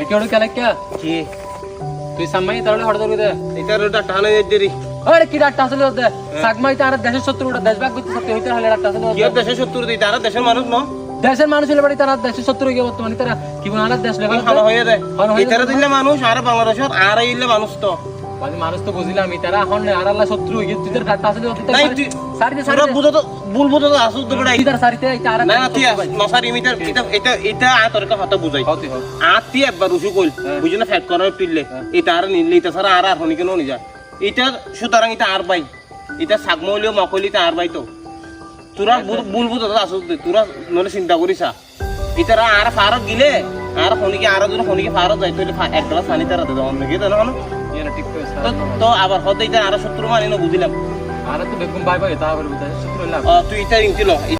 একেবারে কেলাক্কা কি তুই সাম্মাই তাহলে হড় ধরবে দে এটার ওটা টানা দেরি আরে কি ডাক্তার আসলে দে সাগমাই তার দেশের শত্রুটা দেশবাগ করতে সত্যি হইতে হলে ডাক্তার আসলে কি দেশের শত্রু দিই তারা দেশের মানুষ ন দেশের মানুষ হলে বাড়ি তারা দেশের শত্রু হয়ে বর্তমানে তারা কি বলে আর দেশ লেভেল ভালো হয়ে যায় এটারা দিলে মানুষ আর বাংলাদেশের আর ইলে মানুষ তো মানে মানুষ তো বুঝিলাম তারা এখন আর আল্লাহ শত্রু হয়ে গেছে তুই ডাক্তার আসলে নাই তুই সারিতে তোরা বুঝো তো ভুল বুঝো তো আসুস তো বড়াই তার সারিতে এটা আর না না তুই নসারি মিটার এটা আ তোর কথা বুঝাই হতে হবে আতি একবার রুসু কইল বুঝি না ফ্যাট করার তুললে এটা আর নিলে এটা ছাড়া আর হনি কেন নি যায় এটা সুতরাং এটা আর বাই এটা সাগমলিও মকলিতে আর বাই তো তোরা ভুল বুঝো তো আসুস তোরা নলে চিন্তা করিস ইতারা আর ফারক গিলে আর হনিকে আর যদি হনিকে ফারক যাই তাহলে এক গ্লাস পানি তারা দেবো অন্যকে তো না এটা ঠিক কইছ তো আবার হতে এটা আর শত্রু মানে না বুঝিলাম আর তো বেগুন বাই বাই তা হবে শত্রু লাভ তুই এটা ইনছিল